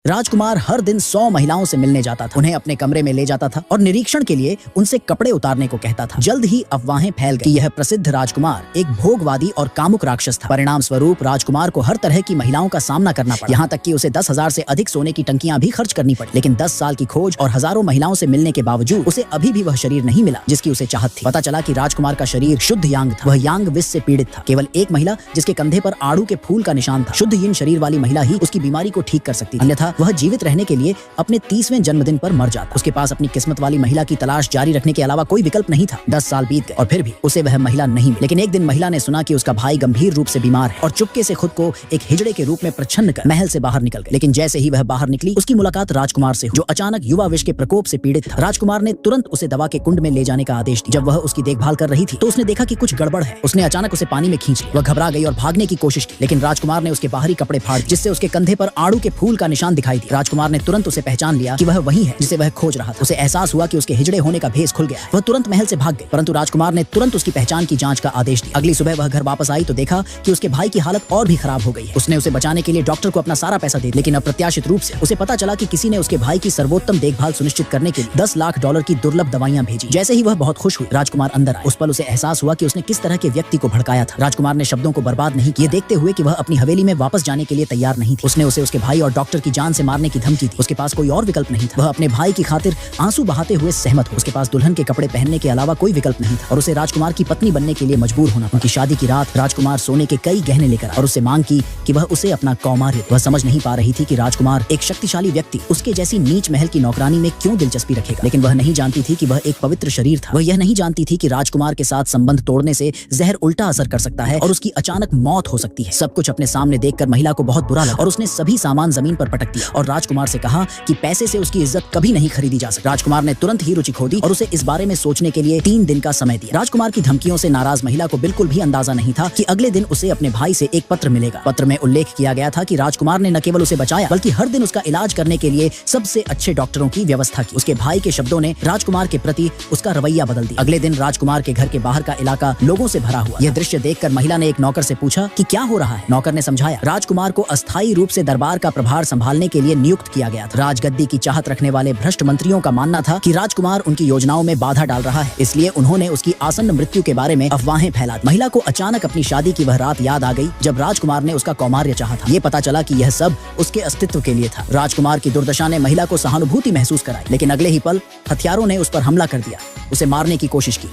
राजकुमार हर दिन 100 महिलाओं से मिलने जाता था, उन्हें अपने कमरे में ले जाता था और निरीक्षण के लिए उनसे कपड़े उतारने को कहता था। जल्द ही अफवाहें फैल गई कि यह प्रसिद्ध राजकुमार एक भोगवादी और कामुक राक्षस था। परिणाम स्वरूप राजकुमार को हर तरह की महिलाओं का सामना करना पड़ा, यहाँ तक कि उसे 10,000 से अधिक सोने की टंकियां भी खर्च करनी पड़ी। लेकिन 10 साल की खोज और हजारों महिलाओं से मिलने के बावजूद उसे अभी भी वह शरीर नहीं मिला जिसकी उसे चाहत थी। पता चला कि राजकुमार का शरीर शुद्ध यांग था, वह यांग विष से पीड़ित था। केवल एक महिला जिसके कंधे पर आड़ू के फूल का निशान था, शुद्ध हीन शरीर वाली महिला ही उसकी बीमारी को ठीक कर सकती थी, अन्यथा वह जीवित रहने के लिए अपने 30वें जन्मदिन पर मर जाता। उसके पास अपनी किस्मत वाली महिला की तलाश जारी रखने के अलावा कोई विकल्प नहीं था। 10 साल बीत गए और फिर भी उसे वह महिला नहीं मिली। लेकिन एक दिन महिला ने सुना कि उसका भाई गंभीर रूप से बीमार है और चुपके से खुद को एक हिजड़े के रूप में प्रच्छन्न कर महल से बाहर निकल गई। लेकिन जैसे ही वह बाहर निकली, उसकी मुलाकात राजकुमार से हुई, जो अचानक युवा विष के प्रकोप से पीड़ित था। राजकुमार ने तुरंत उसे दवा के कुंड में ले जाने का आदेश दिया। जब वह उसकी देखभाल कर रही थी तो उसने देखा कि कुछ गड़बड़ है। उसने अचानक उसे पानी में खींच लिया। वह घबरा गई और भागने की कोशिश की, लेकिन राजकुमार ने उसके बाहरी कपड़े फाड़ दिए, जिससे उसके कंधे पर आड़ू के फूल का निशान दिखाई दिया। राजकुमार ने तुरंत उसे पहचान लिया कि वह वही है जिसे वह खोज रहा था। उसे एहसास हुआ कि उसके हिजड़े होने का भेस खुल गया है। वह तुरंत महल से भाग गई, परंतु राजकुमार ने तुरंत उसकी पहचान की जांच का आदेश दिया। अगली सुबह वह घर वापस आई तो देखा कि उसके भाई की हालत और भी खराब हो गई है। उसने उसे बचाने के लिए डॉक्टर को अपना सारा पैसा दे दिया, लेकिन अप्रत्याशित रूप से उसे पता चला कि किसी ने उसके भाई की सर्वोत्तम देखभाल सुनिश्चित करने के लिए $10 लाख की दुर्लभ दवाइयां भेजी। जैसे ही वह बहुत खुश हुई, राजकुमार अंदर आया। उस पल उसे एहसास हुआ कि उसने किस तरह के व्यक्ति को भड़काया था। राजकुमार ने शब्दों को बर्बाद नहीं किए, देखते हुए कि वह अपनी हवेली में वापस जाने के लिए तैयार नहीं थी। उसने उसे उसके भाई और डॉक्टर की जान से मारने की धमकी दी। उसके पास कोई और विकल्प नहीं था। वह अपने भाई की खातिर आंसू बहाते हुए सहमत हो। उसके पास दुल्हन के कपड़े पहनने के अलावा कोई विकल्प नहीं था और उसे राजकुमार की पत्नी बनने के लिए मजबूर होना। उनकी शादी की रात राजकुमार सोने के कई गहने लेकर और उससे मांग की कि वह उसे अपना कौमार्य। वह समझ नहीं पा रही थी कि राजकुमार एक शक्तिशाली व्यक्ति उसके जैसी नीच महल की नौकरानी में क्यों दिलचस्पी रखेगा। लेकिन वह नहीं जानती थी कि वह एक पवित्र शरीर था। वह यह नहीं जानती थी कि राजकुमार के साथ संबंध तोड़ने से जहर उल्टा असर कर सकता है और उसकी अचानक मौत हो सकती है। सब कुछ अपने सामने देखकर महिला को बहुत बुरा लगा और उसने सभी सामान जमीन पर पटक दिया और राजकुमार से कहा कि पैसे से उसकी इज्जत कभी नहीं खरीदी जा सकती। राजकुमार ने तुरंत ही रुचि खो दी और उसे इस बारे में सोचने के लिए 3 दिन का समय दिया। राजकुमार की धमकियों से नाराज महिला को बिल्कुल भी अंदाजा नहीं था कि अगले दिन उसे अपने भाई से एक पत्र मिलेगा। पत्र में उल्लेख किया गया था कि राजकुमार ने न केवल उसे बचाया बल्कि हर दिन उसका इलाज करने के लिए सबसे अच्छे डॉक्टरों की व्यवस्था की। उसके भाई के शब्दों ने राजकुमार के प्रति उसका रवैया बदल दिया। अगले दिन राजकुमार के घर के बाहर का इलाका लोगों से भरा हुआ। यह दृश्य देखकर महिला ने एक नौकर से पूछा कि क्या हो रहा है। नौकर ने समझाया, राजकुमार को अस्थायी रूप से दरबार का प्रभार संभालने के लिए नियुक्त किया गया था। राजगद्दी की चाहत रखने वाले भ्रष्ट मंत्रियों का मानना था कि राजकुमार उनकी योजनाओं में बाधा डाल रहा है, इसलिए उन्होंने उसकी आसन्न मृत्यु के बारे में अफवाहें फैला दी। महिला को अचानक अपनी शादी की वह रात याद आ गई जब राजकुमार ने उसका कौमार्य चाहा था। ये पता चला कि यह सब उसके अस्तित्व के लिए था। राजकुमार की दुर्दशा ने महिला को सहानुभूति महसूस कराई, लेकिन अगले ही पल हथियारों ने उस पर हमला कर दिया, उसे मारने की कोशिश की।